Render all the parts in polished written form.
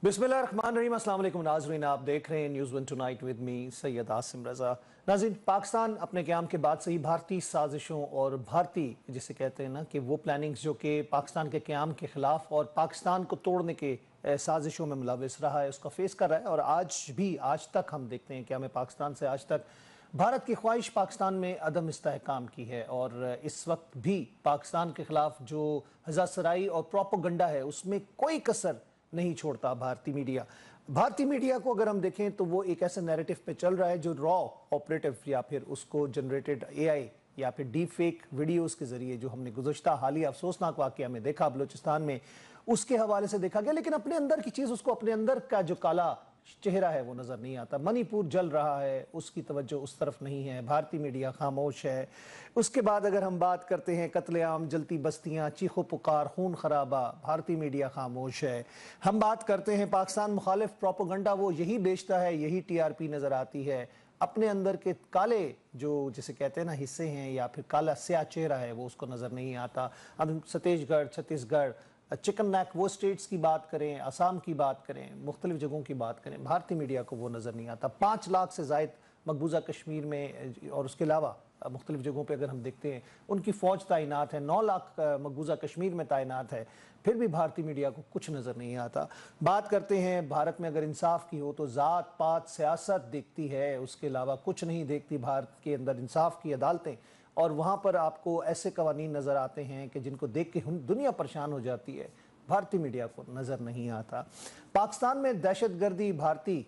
बिस्मिल्लाहिर्रहमानिर्रहीम। अस्सलाम वालेकुम नाज़रीन, आप देख रहे हैं News One Tonight with me Syed Asim Raza. नाज़रीन, पाकिस्तान अपने क़याम के बाद से ही भारतीय साजिशों और भारतीय जिसे कहते हैं ना कि वो प्लानिंग्स जो कि पाकिस्तान के क़याम के ख़िलाफ़ और पाकिस्तान को तोड़ने के साजिशों में मुलव्वस रहा है, उसका फेस कर रहा है। और आज तक हम देखते हैं कि हमें पाकिस्तान से आज तक भारत की ख्वाहिश पाकिस्तान में अदम इस्तेहकाम की है। और इस वक्त भी पाकिस्तान के ख़िलाफ़ जो हज़ासराई और प्रोपेगेंडा है उसमें कोई कसर नहीं छोड़ता भारतीय मीडिया। भारतीय मीडिया को अगर हम देखें तो वो एक ऐसे नैरेटिव पे चल रहा है जो रॉ ऑपरेटिव या फिर उसको जनरेटेड एआई या फिर डीप फेक वीडियोस के जरिए जो हमने गुज़श्ता हालिया अफसोसनाक वाक़या में देखा बलूचिस्तान में, उसके हवाले से देखा गया। लेकिन अपने अंदर की चीज़, उसको अपने अंदर का जो काला चेहरा है वो नज़र नहीं आता। मणिपुर जल रहा है, उसकी तवज्जो उस तरफ नहीं है, भारतीय मीडिया खामोश है। उसके बाद अगर हम बात करते हैं कत्लेआम, जलती बस्तियां, चीखो पुकार, खून खराबा, भारतीय मीडिया खामोश है। हम बात करते हैं पाकिस्तान मुखालिफ प्रोपेगेंडा, वो यही बेचता है, यही टीआरपी नज़र आती है। अपने अंदर के काले जो जिसे कहते हैं ना हिस्से हैं या फिर काला स्याह चेहरा है वो उसको नज़र नहीं आता। अब छत्तीसगढ़, चिकन नेक वो स्टेट्स की बात करें, असम की बात करें, मुख्तलिफ जगहों की बात करें, भारतीय मीडिया को वो नज़र नहीं आता। 5 लाख से ज़ायद मकबूजा कश्मीर में और उसके अलावा मुख्तलिफ जगहों पे अगर हम देखते हैं उनकी फ़ौज तैनात है, 9 लाख मकबूजा कश्मीर में तैनात है, फिर भी भारतीय मीडिया को कुछ नज़र नहीं आता। बात करते हैं भारत में अगर इंसाफ की हो तो ज़ात पात सियासत देखती है, उसके अलावा कुछ नहीं देखती भारत के अंदर इंसाफ की अदालतें। और वहाँ पर आपको ऐसे कवानीन नज़र आते हैं कि जिनको देख के दुनिया परेशान हो जाती है, भारतीय मीडिया को नज़र नहीं आता। पाकिस्तान में दहशतगर्दी भारतीय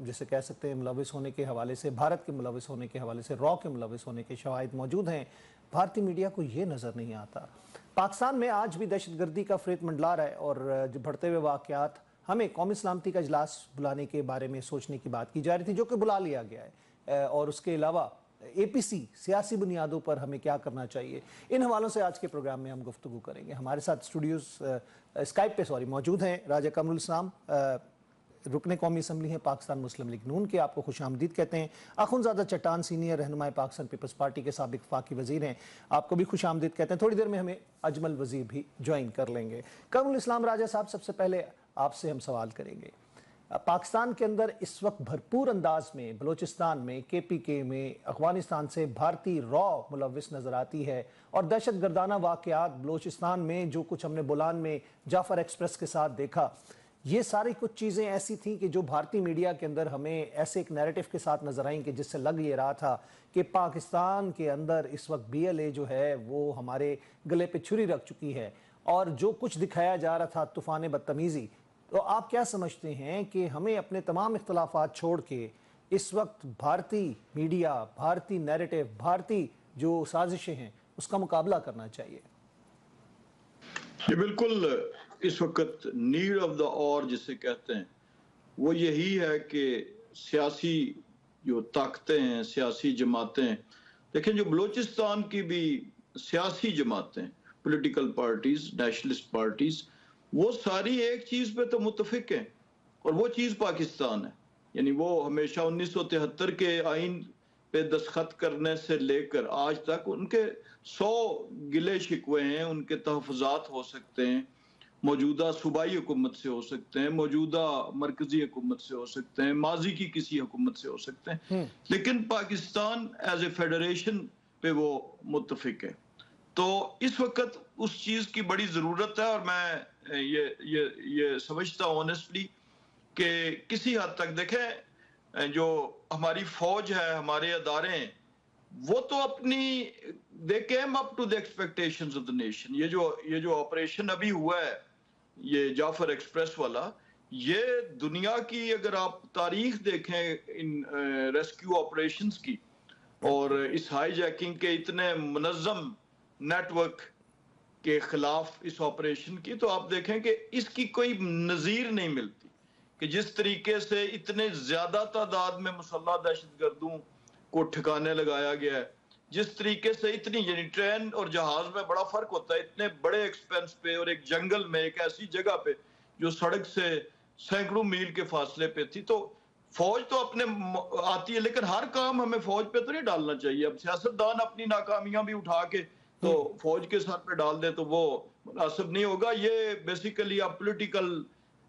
जिसे कह सकते हैं मुलविस होने के हवाले से, भारत के मुलविस होने के हवाले से, रॉ के मुलविस होने के शवाहिद मौजूद हैं, भारतीय मीडिया को ये नज़र नहीं आता। पाकिस्तान में आज भी दहशतगर्दी का फेत मंडला रहा है और जो बढ़ते हुए वाक़यात, हमें कौमी सलामती का इजलास बुलाने के बारे में सोचने की बात की जा रही थी जो कि बुला लिया गया है। और उसके अलावा एपीसी सियासी बुनियादों पर हमें क्या करना चाहिए, इन हवालों से आज के प्रोग्राम में हम गुफ्तगू करेंगे। हमारे साथ स्टूडियोज स्काइप पे मौजूद हैं राजा कमरुल इस्लाम, रुकने कौमी असम्बली हैं पाकिस्तान मुस्लिम लीग नून के, आपको खुश आमदीद कहते हैं। अखुनज़ादा चट्टान सीनियर रहनुमाए पाकिस्तान पीपल्स पार्टी के साबिक वफाकी वज़ीर हैं, आपको भी खुश आमदीद कहते हैं। थोड़ी देर में हमें अजमल वज़ीर भी ज्वाइन कर लेंगे। कमरुल इस्लाम राजा साहब, सबसे पहले आपसे हम सवाल करेंगे, पाकिस्तान के अंदर इस वक्त भरपूर अंदाज में बलूचिस्तान में, केपीके में, अफगानिस्तान से भारतीय रॉ मुलविस नज़र आती है। और दहशत गर्दाना वाक़यात बलूचिस्तान में जो कुछ हमने बोलान में जाफर एक्सप्रेस के साथ देखा, ये सारी कुछ चीज़ें ऐसी थी कि जो भारतीय मीडिया के अंदर हमें ऐसे एक नैरेटिव के साथ नजर आई कि जिससे लग ये रहा था कि पाकिस्तान के अंदर इस वक्त बीएलए जो है वो हमारे गले पे छुरी रख चुकी है। और जो कुछ दिखाया जा रहा था तूफान बदतमीज़ी, तो आप क्या समझते हैं कि हमें अपने तमाम इख्तलाफात छोड़ के इस वक्त भारतीय मीडिया, भारतीय नैरेटिव, भारतीय जो साजिशें हैं उसका मुकाबला करना चाहिए? ये बिल्कुल इस वक्त नीड ऑफ द और जिसे कहते हैं वो यही है कि सियासी जो ताकतें हैं, सियासी जमातें, देखें जो बलूचिस्तान की भी सियासी जमातें, पॉलिटिकल पार्टीज, नेशनलिस्ट पार्टीज, वो सारी एक चीज पे तो मुत्तफिक हैं और वो चीज पाकिस्तान है। यानी वो हमेशा 1973 के आइन पे दस्तखत करने से लेकर आज तक उनके 100 गिले शिकवे हैं, उनके तहफ़्फ़ुज़ात हो सकते हैं, मौजूदा सूबाई हुकूमत से हो सकते हैं, मौजूदा मरकजी हुकूमत से हो सकते हैं, माजी की किसी हुकूमत से हो सकते हैं, लेकिन पाकिस्तान एज ए फेडरेशन पे वो मुत्तफिक है। तो इस वक्त उस चीज की बड़ी जरूरत है और मैं ये समझता हूँ ऑनेस्टली कि किसी हद तक देखें जो हमारी फौज है, हमारे अदारे हैं, वो तो अपनी they came up to the expectations of the nation. ये जो ऑपरेशन अभी हुआ है, ये जाफर एक्सप्रेस वाला, ये दुनिया की अगर आप तारीख देखें इन रेस्क्यू ऑपरेशंस की और इस हाईजैकिंग के इतने मुनज़्ज़म नेटवर्क के खिलाफ इस ऑपरेशन की, तो आप देखें कि इसकी कोई नज़ीर नहीं मिलती कि जिस तरीके से इतने ज्यादा तादाद में मुसल्लह दहशतगर्दों को ठिकाने लगाया गया है, जिस तरीके से इतनी, यानी ट्रेन और जहाज में बड़ा फर्क होता है, इतने बड़े एक्सपेंस पे और एक जंगल में, एक ऐसी जगह पे जो सड़क से सैकड़ों मील के फासले पे थी। तो फौज तो अपने आती है, लेकिन हर काम हमें फौज पे तो नहीं डालना चाहिए। अब सियासतदान अपनी नाकामियां भी उठा के तो फौज के सर पे डाल दे तो वो मुनासिब नहीं होगा। ये बेसिकली अब पॉलिटिकल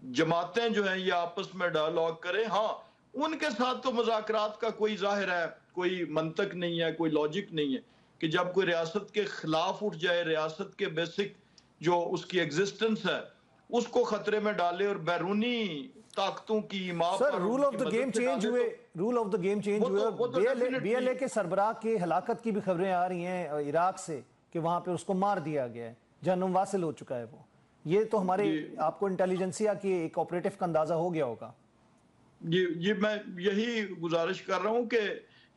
جماعتیں جو ہیں یہ آپس میں ڈائلاگ کریں. ہاں ان کے ساتھ تو مذاکرات کا کوئی ظاہر ہے کوئی منطق نہیں ہے, کوئی لاجک نہیں ہے کہ جب کوئی ریاست کے خلاف اٹھ جائے, ریاست کے بیسک جو اس کی ایگزسٹنس ہے اس کو خطرے میں ڈالے اور بیرونی طاقتوں کی ماں سر پر role of the game change ہوئے, role of the game change ہوئے. بی ایل اے کے سربراہ کی ہلاکت کی بھی خبریں آ رہی ہیں عراق سے کہ وہاں پہ اس کو مار دیا گیا ہے, جہنم واصل ہو چکا ہے وہ. یہ تو ہمارے آپ کو انٹیلیجنسیا کی ایک آپریٹو کا اندازہ ہو گیا ہوگا. جی میں یہی گزارش کر رہا ہوں کہ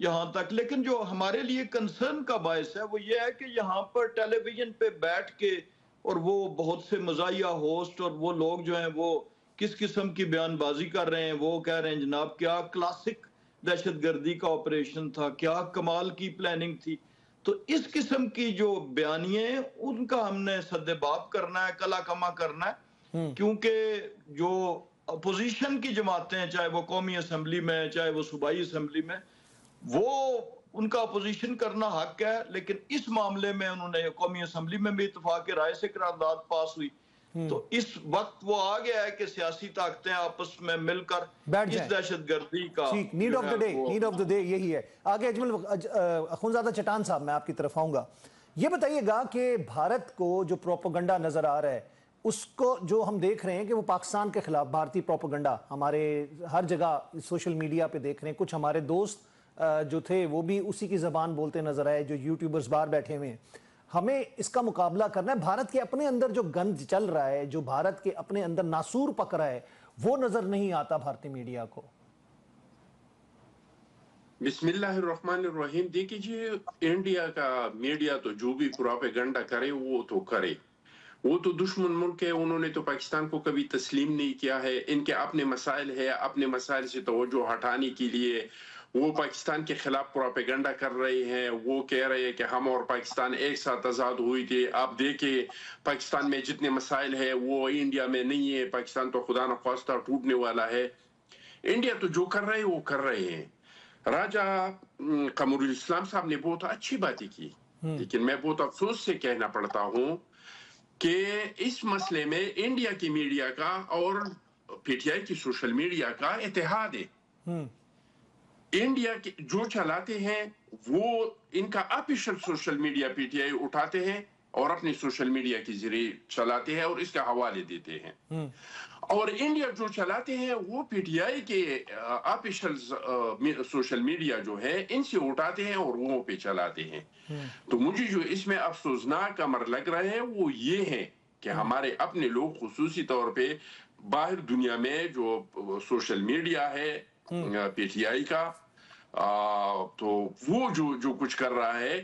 یہاں تک, لیکن جو ہمارے لیے کنسرن کا باعث ہے وہ یہ ہے کہ یہاں پر ٹیلی ویژن پہ بیٹھ کے اور وہ بہت سے مزاحیہ ہوسٹ اور وہ لوگ جو ہیں وہ کس قسم کی بیان بازی کر رہے ہیں. وہ کہہ رہے ہیں جناب کیا کلاسک دہشت گردی کا آپریشن تھا, کیا کمال کی پلاننگ تھی. تو اس قسم کی جو بیانیے ہیں ان کا ہم نے سدباب کرنا ہے, کلا کما کرنا ہے, کیونکہ جو اپوزیشن کی جماعتیں ہیں چاہے وہ قومی اسمبلی میں چاہے وہ صوبائی اسمبلی میں, وہ ان کا اپوزیشن کرنا حق ہے, لیکن اس معاملے میں انہوں نے قومی اسمبلی میں بھی اتفاق رائے سے قرارداد پاس ہوئی. تو اس وقت وہ آ گیا ہے کہ سیاسی طاقتیں آپس میں مل کر اس دہشت گردی کا need of the day, need of the day یہی ہے. آگے اجمل اخونزادہ چٹان صاحب میں آپ کی طرف آؤں گا. یہ بتائیے گا کہ بھارت کو جو پروپیگنڈا نظر آ رہا ہے اس کو جو ہم دیکھ رہے ہیں کہ وہ پاکستان کے خلاف بھارتی پروپیگنڈا ہمارے ہر جگہ سوشل میڈیا پہ دیکھ رہے ہیں. کچھ ہمارے دوست جو تھے وہ بھی اسی کی زبان بولتے نظر آئے, جو یوٹیوبرز باہر بیٹھے ہوئے ہیں. ہمیں اس کا مقابلہ کرنا ہے. بھارت کے اپنے اندر جو گند چل رہا ہے, جو بھارت کے اپنے اندر ناسور پک رہا ہے, وہ نظر نہیں آتا بھارتی میڈیا کو. بسم اللہ الرحمن الرحیم. دیکھیے انڈیا کا میڈیا تو جو بھی پروپیگنڈا کرے وہ تو کرے, وہ تو دشمن ملک ہے. انہوں نے تو پاکستان کو کبھی تسلیم نہیں کیا ہے. ان کے اپنے مسائل ہے, اپنے مسائل سے توجہ ہٹانے کے لیے وہ پاکستان کے خلاف پروپیگنڈا کر رہے ہیں. وہ کہہ رہے ہیں کہ ہم اور پاکستان ایک ساتھ آزاد ہوئی تھے. آپ دیکھیں پاکستان میں جتنے مسائل ہیں وہ انڈیا میں نہیں ہے. پاکستان تو خدا نخواستہ ٹوٹنے والا ہے. انڈیا تو جو کر رہے ہیں وہ کر رہے ہیں. راجہ قمر الاسلام صاحب نے بہت اچھی باتیں کی, لیکن میں بہت افسوس سے کہنا پڑتا ہوں کہ اس مسئلے میں انڈیا کی میڈیا کا اور پی ٹی آئی کی سوشل میڈیا کا اتحاد ہے. انڈیا کے جو چلاتے ہیں وہ ان کا official social media P T I اٹھاتے ہیں اور اپنے سوشل میڈیا کے ذریعے چلاتے ہیں اور اس کا حوالے دیتے ہیں. اور انڈیا جو چلاتے ہیں وہ پی ٹی آئی کے آفیشل سوشل میڈیا جو ہے ان سے اٹھاتے ہیں اور وہ پہ چلاتے ہیں. تو مجھے جو اس میں افسوسناک امر لگ رہا ہے وہ یہ ہے کہ ہمارے اپنے لوگ خصوصی طور پہ باہر دنیا میں جو سوشل میڈیا ہے پی ٹی آئی کا, تو وہ جو کچھ کر رہا ہے.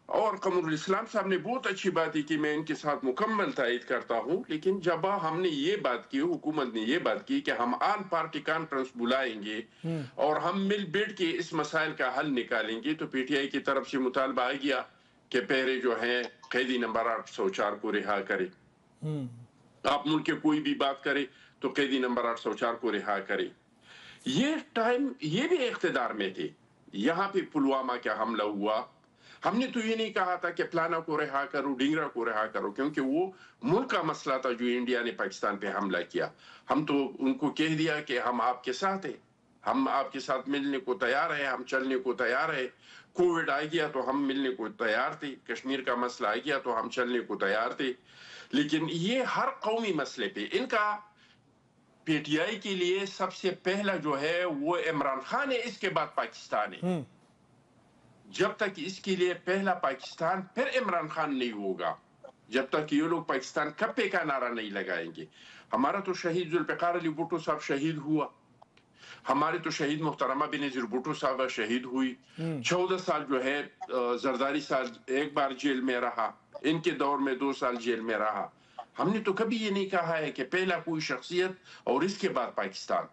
اور قمر الاسلام صاحب نے بہت اچھی باتیں کی, میں ان کے ساتھ مکمل تائید کرتا ہوں. لیکن جب ہم نے یہ بات کی, حکومت نے یہ بات کی کہ ہم آن پارٹی کانفرنس بلائیں گے اور ہم مل بیٹھ کے اس مسائل کا حل نکالیں گے, تو پی ٹی آئی کی طرف سے مطالبہ آ گیا کہ پہلے جو ہیں قیدی نمبر 804 کو رہا کرے. آپ ملک کے کوئی بھی بات کرے تو قیدی نمبر 804 کو رہا کرے. یہ ٹائم یہ بھی اقتدار میں تھے. یہاں پہ پلوامہ کا حملہ ہوا, ہم نے تو یہ نہیں کہا تھا کہ پلانا کو رہا کرو, ڈنگرا کو رہا کرو, کیونکہ وہ ملک کا مسئلہ تھا جو انڈیا نے پاکستان پہ حملہ کیا. ہم تو ان کو کہہ دیا کہ ہم آپ کے ساتھ ہیں, ہم آپ کے ساتھ ملنے کو تیار ہیں, ہم چلنے کو تیار ہیں. کووڈ آ گیا تو ہم ملنے کو تیار تھے, کشمیر کا مسئلہ آ گیا تو ہم چلنے کو تیار تھے. لیکن یہ ہر قومی مسئلے پہ ان کا پی ٹی آئی کے لیے سب سے پہلا جو ہے وہ عمران خان ہے, اس کے بعد پاکستان ہے. جب تک اس کے لیے پہلا پاکستان پھر عمران خان نہیں ہوگا, جب تک یہ لوگ پاکستان کپے کا نعرہ نہیں لگائیں گے. ہمارا تو شہید ذوالفقار علی بھٹو صاحب شہید ہوا, ہمارے تو شہید محترمہ بینظیر بھٹو صاحب شہید ہوئی. 14 سال جو ہے زرداری صاحب ایک بار جیل میں رہا, ان کے دور میں 2 سال جیل میں رہا. ہم نے تو کبھی یہ نہیں کہا ہے کہ پہلا کوئی شخصیت اور اس کے بعد پاکستان.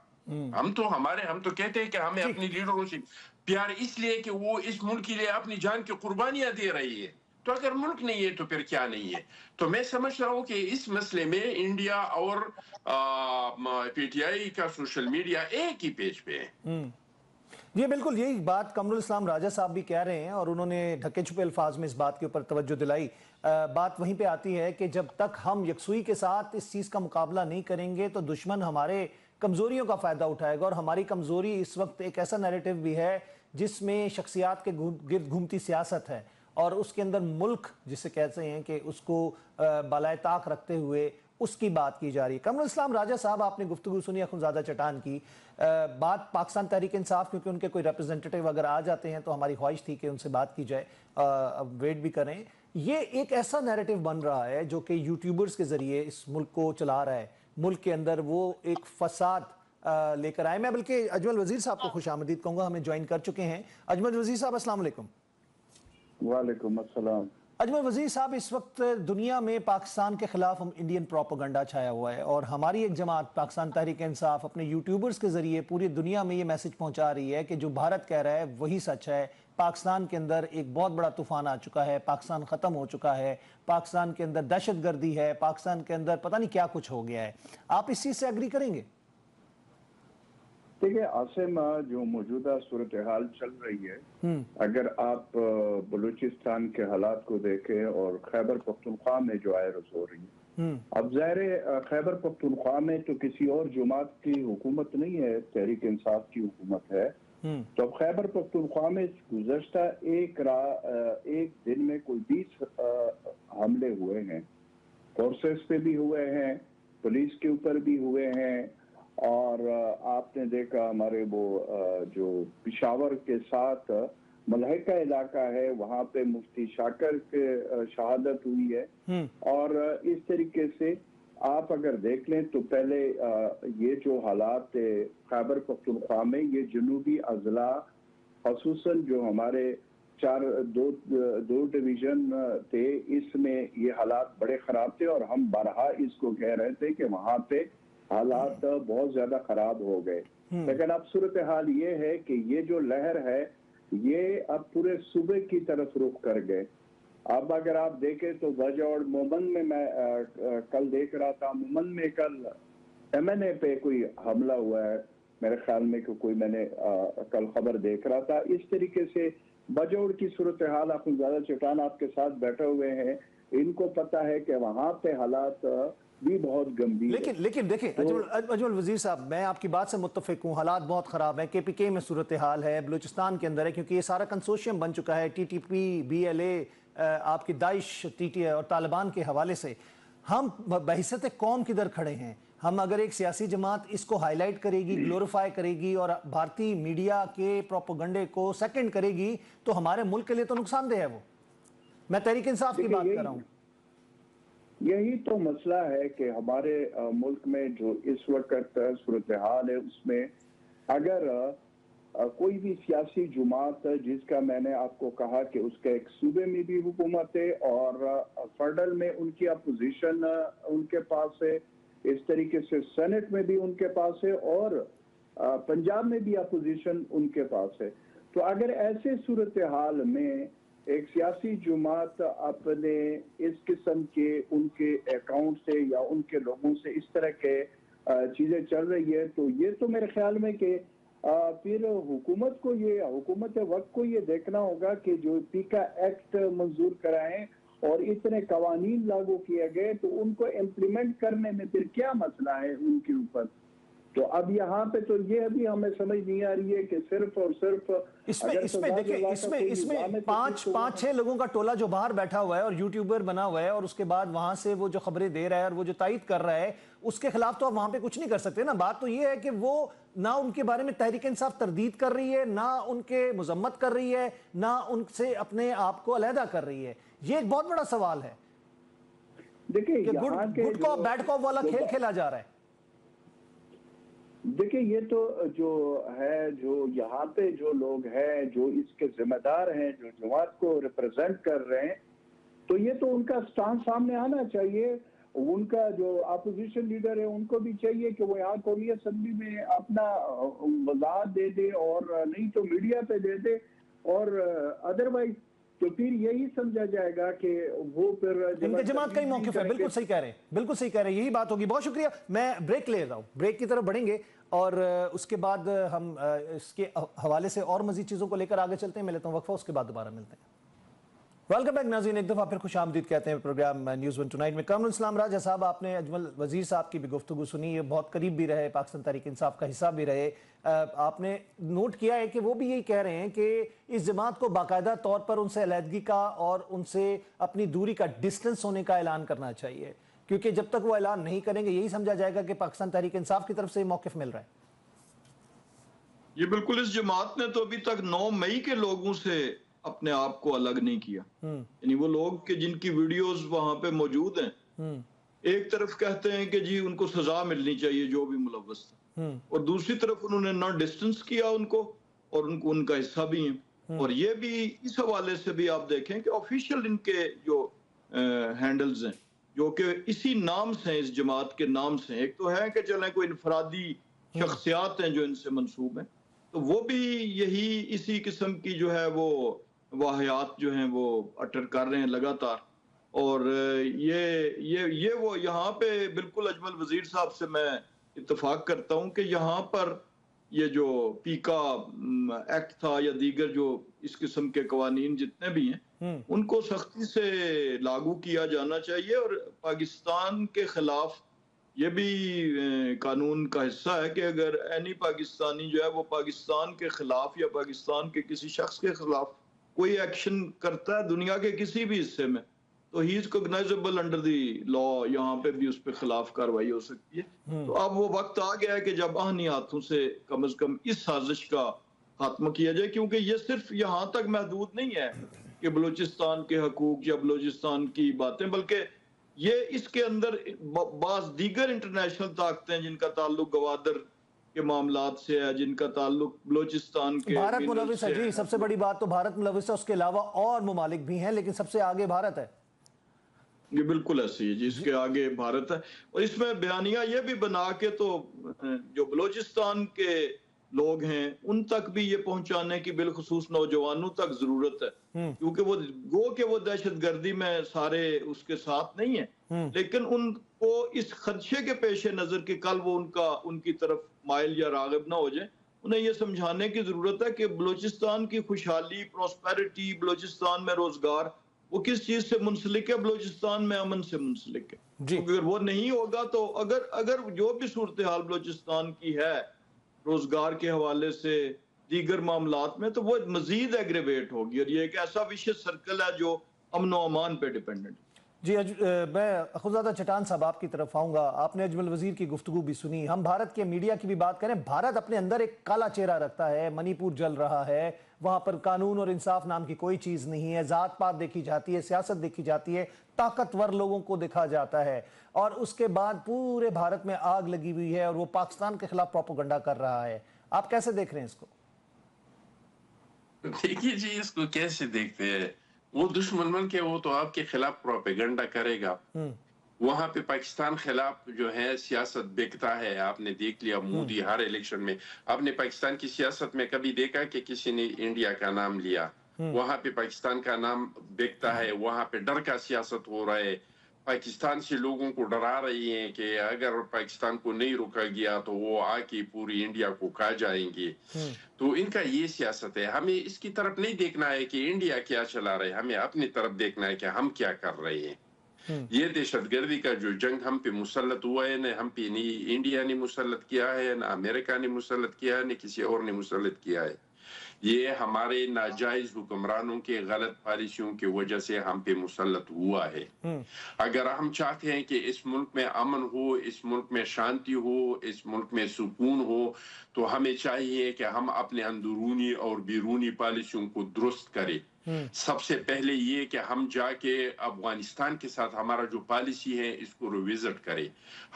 ہم تو کہتے ہیں کہ ہمیں اپنی لیڈروں سے پیار اس لیے کہ وہ اس ملک کے لیے اپنی جان کی قربانیاں دے رہی ہے. تو اگر ملک نہیں ہے تو پھر کیا نہیں ہے. تو میں سمجھ رہا ہوں کہ اس مسئلے میں انڈیا اور پی ٹی آئی کا سوشل میڈیا ایک ہی پیج پہ ہے. ये बिल्कुल यही बात कमरुल इस्लाम राजा साहब भी कह रहे हैं और उन्होंने ढके छुपे अल्फाज में इस बात के ऊपर तवज्जो दिलाई। बात वहीं पे आती है कि जब तक हम यकसुई के साथ इस चीज़ का मुकाबला नहीं करेंगे तो दुश्मन हमारे कमज़ोरियों का फ़ायदा उठाएगा, और हमारी कमज़ोरी इस वक्त एक ऐसा नैरेटिव भी है जिसमें शख्सियात के गिर्द घूमती सियासत है और उसके अंदर मुल्क जिसे कहते हैं कि उसको बालाए ताक रखते हुए उसकी बात की जा रही है। कमरुल इस्लाम राजा साहब, आपने गुफ्तगू सुनी अखुनज़ादा चटान की बात पाकिस्तान तहरीक इंसाफ, क्योंकि उनके कोई रिप्रेजेंटेटिव अगर आ जाते हैं तो हमारी ख्वाहिश थी कि उनसे बात की जाए, अब वेट भी करें। ये एक ऐसा नैरेटिव बन रहा है जो कि यूट्यूबर्स के ज़रिए इस मुल्क को चला रहा है, मुल्क के अंदर वो एक फसाद लेकर आए। मैं बल्कि अजमल वजीर साहब को खुशामदीद कहूँगा, हमें ज्वाइन कर चुके हैं। अजमल वजीर साहब, अस्सलाम वालेकुम। वालेकुम अस्सलाम। अजमल वजीर साहब, इस वक्त दुनिया में पाकिस्तान के खिलाफ हम इंडियन प्रोपेगेंडा छाया हुआ है और हमारी एक जमात पाकिस्तान तहरीक इंसाफ अपने यूट्यूबर्स के जरिए पूरी दुनिया में ये मैसेज पहुंचा रही है कि जो भारत कह रहा है वही सच है। पाकिस्तान के अंदर एक बहुत बड़ा तूफान आ चुका है, पाकिस्तान ख़त्म हो चुका है, पाकिस्तान के अंदर दहशत गर्दी है, पाकिस्तान के अंदर पता नहीं क्या कुछ हो गया है। आप इस चीज़ से एग्री करेंगे? देखिए आसिम, जो मौजूदा सूरत हाल चल रही है, अगर आप बलूचिस्तान के हालात को देखें और खैबर पख्तूनख्वा में जो आयरस हो रही है, अब ज़ाहिर खैबर पख्तूनख्वा में तो किसी और जमात की हुकूमत नहीं है, तहरीक इंसाफ की हुकूमत है। तो अब खैबर पख्तूनख्वा में गुज़श्ता एक दिन में कोई 20 हमले हुए हैं, फोर्सेस पे भी हुए हैं, पुलिस के ऊपर भी हुए हैं, और आपने देखा हमारे वो जो पिशावर के साथ मलहका इलाका है वहाँ पे मुफ्ती शाकर के शहादत हुई है। और इस तरीके से आप अगर देख लें तो पहले ये जो हालात थे खैबर पख्तूनख्वा में, ये जनूबी अजला खसूसन जो हमारे दो डिवीजन थे, इसमें ये हालात बड़े ख़राब थे और हम बारहा इसको कह रहे थे कि वहाँ पे हालात बहुत ज्यादा खराब हो गए। लेकिन अब सूरत हाल ये है कि ये जो लहर है ये अब पूरे सूबे की तरफ रुख कर गए। अब अगर आप देखें तो बजौड़ मोमन में मैं कल देख रहा था, मोमन में कल MNA पे कोई हमला हुआ है मेरे ख्याल में, कि कोई मैंने कल खबर देख रहा था। इस तरीके से बजौड़ की सूरत हाल, अखुनज़ादा चटान आपके साथ बैठे हुए हैं, इनको पता है कि वहाँ पे हालात भी बहुत गंभीर। लेकिन देखिए अजमल वजीर साहब, मैं आपकी बात से मुत्तफिक हूँ, हालात बहुत ख़राब है। KPK में सूरत हाल है, बलूचिस्तान के अंदर है, क्योंकि ये सारा कंसोर्शियम बन चुका है, TTP, BLA, आपकी दाइश, TTI और तालिबान के हवाले से। हम बहैसियत कौम किधर खड़े हैं? हम अगर एक सियासी जमात इसको हाईलाइट करेगी, ग्लोरीफाई करेगी और भारतीय मीडिया के प्रोपेगेंडे को सेकेंड करेगी तो हमारे मुल्क के लिए तो नुकसानदेह है। वो मैं तहरीक इंसाफ की बात कर रहा हूँ। यही तो मसला है कि हमारे मुल्क में जो इस वक्त सूरत हाल है उसमें अगर कोई भी सियासी जमात, जिसका मैंने आपको कहा कि उसका एक सूबे में भी हुकूमत है और फेडरल में उनकी अपोजिशन उनके पास है, इस तरीके से सेनेट में भी उनके पास है और पंजाब में भी अपोजिशन उनके पास है। तो अगर ऐसे सूरत हाल में एक सियासी जमात अपने इस किस्म के उनके अकाउंट से या उनके लोगों से इस तरह के चीजें चल रही है, तो ये तो मेरे ख्याल में कि फिर हुकूमत वक्त को ये देखना होगा कि जो पीका एक्ट मंजूर कराएं और इतने कवानीन लागू किए गए तो उनको इम्प्लीमेंट करने में फिर क्या मसला है उनके ऊपर। तो अब यहाँ पे तो ये अभी हमें समझ नहीं आ रही है कि सिर्फ और सिर्फ इसमें देखिए इसमें पांच छह लोगों का टोला जो बाहर बैठा हुआ है और यूट्यूबर बना हुआ है और उसके बाद वहां से वो जो खबरें दे रहा है और वो जो तायद कर रहा है उसके खिलाफ तो आप वहां पे कुछ नहीं कर सकते ना। बात तो ये है कि वो ना उनके बारे में तहरीक इंसाफ तरदीद कर रही है, ना उनके मजम्मत कर रही है, ना उनसे अपने आप को अलहदा कर रही है। ये एक बहुत बड़ा सवाल है। देखिए गुड कॉप बैड कॉप वाला खेल खेला जा रहा है। देखिए ये तो जो है, जो यहाँ पे जो लोग हैं जो इसके जिम्मेदार हैं, जो जमात को रिप्रेजेंट कर रहे हैं, तो ये तो उनका स्टांस सामने आना चाहिए। उनका जो अपोजिशन लीडर है उनको भी चाहिए कि वो यहाँ कौमी असम्बली में अपना वजाहत दे दे और नहीं तो मीडिया पे दे दे, और अदरवाइज तो फिर यही समझा जाएगा कि वो फिर इनके जमात का ही मौक़िफ़ है। बिल्कुल सही कह रहे हैं, बिल्कुल सही कह रहे हैं, यही बात होगी। बहुत शुक्रिया। मैं ब्रेक ले रहा हूँ, ब्रेक की तरफ बढ़ेंगे। اور اس کے بعد ہم اس کے حوالے سے اور مزید چیزوں کو لے کر آگے چلتے ہیں. میں لیتا ہوں وقفہ, اس کے بعد دوبارہ ملتے ہیں. ویلکم بیک ناظرین, ایک دفعہ پھر خوش آمدید کہتے ہیں پروگرام نیوز ون ٹونائٹ میں. کامران اسلام راجہ صاحب, آپ نے اجمل وزیر صاحب کی بھی گفتگو سنی, یہ بہت قریب بھی رہے, پاکستان تحریک انصاف کا حصہ بھی رہے. آپ نے نوٹ کیا ہے کہ وہ بھی یہی کہہ رہے ہیں کہ اس جماعت کو باقاعدہ طور پر ان سے علیحدگی کا اور ان سے اپنی دوری کا, ڈسٹنس ہونے کا اعلان کرنا چاہیے, کیونکہ جب تک وہ اعلان نہیں کریں گے یہی سمجھا جائے گا کہ پاکستان تحریک انصاف کی طرف سے موقف مل رہا ہے. یہ بالکل, اس جماعت نے تو ابھی تک 9 مئی کے لوگوں سے اپنے آپ کو الگ نہیں کیا. یعنی وہ لوگ کہ جن کی ویڈیوز وہاں پہ موجود ہیں, ایک طرف کہتے ہیں کہ جی ان کو سزا ملنی چاہیے جو بھی ملوث تھا, اور دوسری طرف انہوں نے نہ ڈسٹنس کیا ان کو, اور ان کا حصہ بھی ہیں. اور یہ بھی اس حوالے سے بھی آپ دیکھیں کہ آفیشیل ان کے جو ہینڈلز ہیں جو کہ اسی نام سے, اس جماعت کے نام سے, ایک تو ہے کہ چلیں کوئی انفرادی شخصیات ہیں جو ان سے منسوب ہیں, تو وہ بھی یہی اسی قسم کی جو ہے وہ واقعات جو ہیں وہ اٹر کر رہے ہیں لگاتار. اور یہ وہ یہاں پہ بالکل اجمل وزیر صاحب سے میں اتفاق کرتا ہوں کہ یہاں پر یہ جو پیکا ایکٹ تھا یا دیگر جو اس قسم کے قوانین جتنے بھی ہیں ان کو سختی سے لاگو کیا جانا چاہیے. اور پاکستان کے خلاف یہ بھی قانون کا حصہ ہے کہ اگر اینی پاکستانی جو ہے وہ پاکستان کے خلاف یا پاکستان کے کسی شخص کے خلاف کوئی ایکشن کرتا ہے دنیا کے کسی بھی حصے میں, تو ہی از کوگنائزیبل انڈر دی لا, یہاں پہ بھی اس پہ خلاف کارروائی ہو سکتی ہے. تو اب وہ وقت آ گیا ہے کہ جب آہنی ہاتھوں سے کم از کم اس سازش کا خاتمہ کیا جائے, کیونکہ یہ صرف یہاں تک محدود نہیں ہے کہ بلوچستان کے حقوق یا بلوچستان کی باتیں, بلکہ یہ اس کے اندر بعض دیگر انٹرنیشنل طاقتیں جن کا تعلق گوادر کے معاملات سے ہے, جن کا تعلق بلوچستان کے بھارت ملوث ہے. جی, سب سے بڑی بات تو بھارت ملوث ہے, اس کے علاوہ اور ممالک بھی ہیں لیکن سب سے آگے بھارت ہے. یہ بالکل ایسی ہے جی, اس کے آگے بھارت ہے. اور اس میں بیانیہ یہ بھی بنا کے تو جو بلوچستان کے لوگ ہیں ان تک بھی یہ پہنچانے کی بالخصوص نوجوانوں تک ضرورت ہے, کیونکہ وہ دہشت گردی میں سارے اس کے ساتھ نہیں ہیں, لیکن ان کو اس خدشے کے پیش نظر کہ کل وہ ان کی طرف مائل یا راغب نہ ہو جائیں, انہیں یہ سمجھانے کی ضرورت ہے کہ بلوچستان کی خوشحالی, پراسپیرٹی, بلوچستان میں روزگار وہ کس چیز سے منسلک ہے, بلوچستان میں امن سے منسلک ہے. اگر وہ نہیں ہوگا تو اگر جو بھی صورتحال بلوچستان کی ہے روزگار کے حوالے سے دیگر معاملات میں, تو وہ مزید ایگریویٹ ہوگی, اور یہ ایک ایسا وشیس سرکل ہے جو امن و امان پہ ڈیپینڈنٹ. جی, میں اخوزادہ چٹان صاحب آپ کی طرف آؤں گا. آپ نے اجمل وزیر کی گفتگو بھی سنی. ہم بھارت کے میڈیا کی بھی بات کریں, بھارت اپنے اندر ایک کالا چہرہ رکھتا ہے. منی پور جل رہا ہے, وہاں پر قانون اور انصاف نام کی کوئی چیز نہیں ہے, ذات پات دیکھی جاتی ہے, سیاست دیکھی جاتی ہے, طاقتور لوگوں کو دیکھا جاتا ہے, اور اس کے بعد پورے بھارت میں آگ لگی ہوئی ہے اور وہ پاکستان کے خلاف پروپیگنڈا کر رہا ہے. آپ کیسے دیکھ رہے ہیں اس کو؟ دیکھیے جی, اس کو کیسے دیکھتے ہیں, وہ دشمن ملک کے وہ تو آپ کے خلاف پروپیگنڈا کرے گا. وہاں پہ پاکستان خلاف جو ہے سیاست بکتا ہے. آپ نے دیکھ لیا مودی ہر الیکشن میں, آپ نے پاکستان کی سیاست میں کبھی دیکھا کہ کسی نے انڈیا کا نام لیا؟ وہاں پہ پاکستان کا نام بکتا ہے, وہاں پہ ڈر کا سیاست ہو رہا ہے. پاکستان سے لوگوں کو ڈرا رہی ہیں کہ اگر پاکستان کو نہیں روکا گیا تو وہ آ کے پوری انڈیا کو کھا جائیں گے. تو ان کا یہ سیاست ہے. ہمیں اس کی طرف نہیں دیکھنا ہے کہ انڈیا کیا چلا رہا ہے, ہمیں اپنی طرف دیکھنا ہے کہ ہم کیا کر رہے ہیں. یہ دہشت گردی کا جو جنگ ہم پہ مسلط ہوا ہے, نہ ہم پہ نہیں انڈیا نے مسلط کیا ہے, نہ امریکہ نے مسلط کیا ہے, نہ کسی اور نے مسلط کیا ہے. یہ ہمارے ناجائز حکمرانوں کے غلط پالیسیوں کی وجہ سے ہم پہ مسلط ہوا ہے. اگر ہم چاہتے ہیں کہ اس ملک میں امن ہو, اس ملک میں شانتی ہو, اس ملک میں سکون ہو, تو ہمیں چاہیے کہ ہم اپنے اندرونی اور بیرونی پالیسیوں کو درست کریں. سب سے پہلے یہ کہ ہم جا کے افغانستان کے ساتھ ہمارا جو پالیسی ہے اس کو ریویزٹ کریں.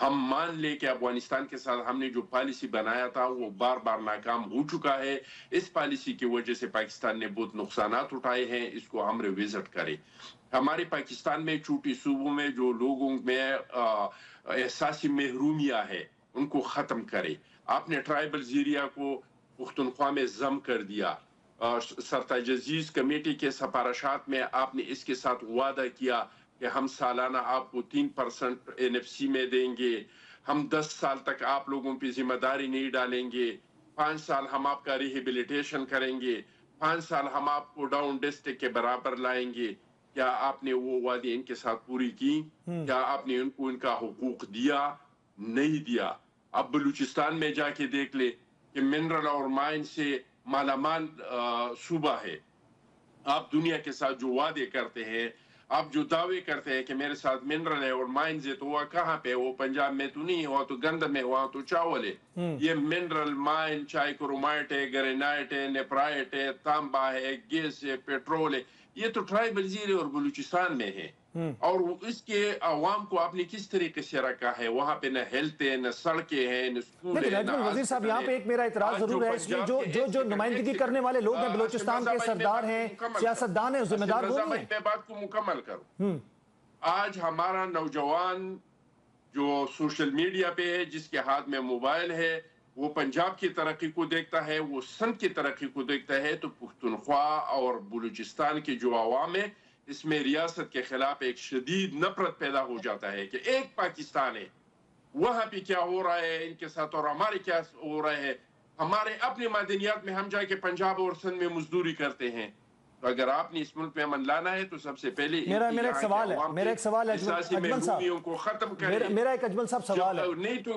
ہم مان لیں کہ افغانستان کے ساتھ ہم نے جو پالیسی بنایا تھا وہ بار بار ناکام ہو چکا ہے. اس پالیسی کی وجہ سے پاکستان نے بہت نقصانات اٹھائے ہیں, اس کو ہم ریویزٹ کریں. ہمارے پاکستان میں چھوٹی صوبوں میں جو لوگوں میں احساسی محرومیہ ہے ان کو ختم کرے. آپ نے ٹرائبل ایریا کو پختونخوا میں ضم کر دیا. سرتاج عزیز کمیٹی کے سفارشات میں آپ نے اس کے ساتھ وعدہ کیا کہ ہم سالانہ آپ کو 3% NFC میں دیں گے, हम 10 साल तक आप लोगों पे जिम्मेदारी नहीं डालेंगे, 5 साल हम आपका रिहेबिलिटेशन करेंगे, 5 साल हम आपको डाउन डिस्ट्रिक्ट के बराबर लाएंगे। क्या आपने वो वादे इनके साथ पूरी की? क्या आपने इनको इनका हुकूक दिया? नहीं दिया। अब बलूचिस्तान में जाके देख ले कि मिनरल और माइन से मालामाल सूबा है। आप दुनिया के साथ जो वादे करते हैं, आप जो दावे करते हैं कि मेरे साथ मिनरल है और माइंस है, तो वह कहाँ पे? वो पंजाब में तो नहीं है, वहाँ तो गंदम है, वहाँ तो चावल है। ये मिनरल माइन चाहे क्रोमाइट है, ग्रेनाइट है, नेप्राइट है, तांबा है, गैस है, पेट्रोल है, ये तो ट्राइबल जिले और बलूचिस्तान में है। और इसके अवाम को आपने किस तरीके से रखा है? वहाँ पे न हेल्थ है, न सड़कें हैं, न स्कूल है, लेकिन वजीर साहब यहाँ पे एक मेरा इतराज जरूर है इसमें, जो नुमाइंदगी करने वाले लोग हैं, बलूचिस्तान के सरदार हैं, सियासतदान हैं, जिम्मेदार वो नहीं है। मैं बात को मुकम्मल करूं। आज हमारा नौजवान जो सोशल मीडिया पे है, जिसके हाथ में मोबाइल है, वो पंजाब की तरक्की को देखता है, वो सिंध की तरक्की को देखता है, तो पुख्तनख्वा और बलूचिस्तान की जो आवाम है, इसमें रियासत के खिलाफ एक शदीद नफरत पैदा हो जाता है कि एक पाकिस्तान है, वहां पे क्या हो रहा है इनके साथ और हमारे क्या हो रहा है। हमारे अपने मादनियात में हम जाके पंजाब और सिंध में मजदूरी करते हैं। तो अगर आपने इस मुल्क में अमन लाना है तो सबसे पहले मेरा एक सवाल है, अजमल साहब को खत्म करें। मेरा एक अजमल साहब सवाल है, नहीं तो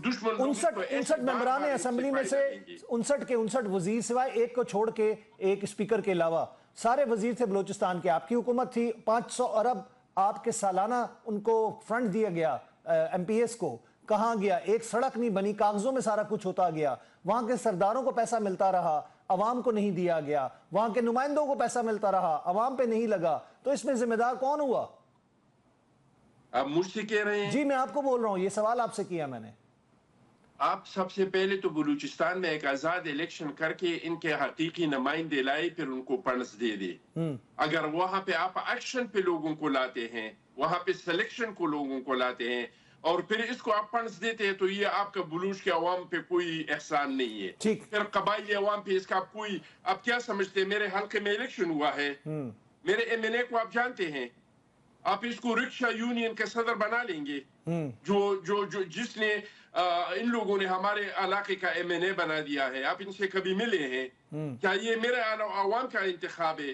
दुश्मन 59 मेंबरान असेंबली में से 59 के 59 वजीर सिवाय एक को छोड़ के, एक स्पीकर के अलावा सारे वजीर थे बलूचिस्तान के। आपकी हुकूमत थी, 500 अरब आपके सालाना उनको फंड दिया गया एमपीएस को। कहाँ गया? एक सड़क नहीं बनी, कागजों में सारा कुछ होता गया। वहां के सरदारों को पैसा मिलता रहा, अवाम को नहीं दिया गया। वहां के नुमाइंदों को पैसा मिलता रहा, अवाम पे नहीं लगा। तो इसमें जिम्मेदार कौन हुआ? आप मुझसे कह रहे हैं? जी मैं आपको बोल रहा हूं, ये सवाल आपसे किया मैंने। आप सबसे पहले तो बलूचिस्तान में एक आजाद इलेक्शन करके इनके हकीकी नुमाइंदे लाए, फिर उनको फंड्स दे दे। अगर वहां पे आप एक्शन पे लोगों को लाते हैं, वहां पे सिलेक्शन को लोगों को लाते हैं और फिर इसको आप फंड्स देते हैं, तो ये आपका बलूच के अवाम पे कोई एहसान नहीं है। ठीक। फिर कबाइली अवाम पे इसका कोई, आप क्या समझते हैं? मेरे हल्के में इलेक्शन हुआ है, मेरे एमएनए को आप जानते हैं, आप इसको रिक्शा यूनियन के सदर बना लेंगे, जो जिसने इन लोगों ने हमारे इलाके का एमएनए बना दिया है। आप इनसे कभी मिले हैं? क्या ये मेरे अवाम का इंतखाब है?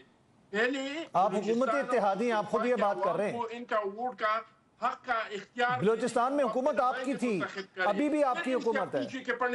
पहले आप हुकूमत इत्तेहादी, आप खुद ये बात कर रहे हैं, इनका वोट का हक का इख्तियार बलूचिस्तान में हुकूमत आपकी थी, अभी भी आपकी हुकूमत है।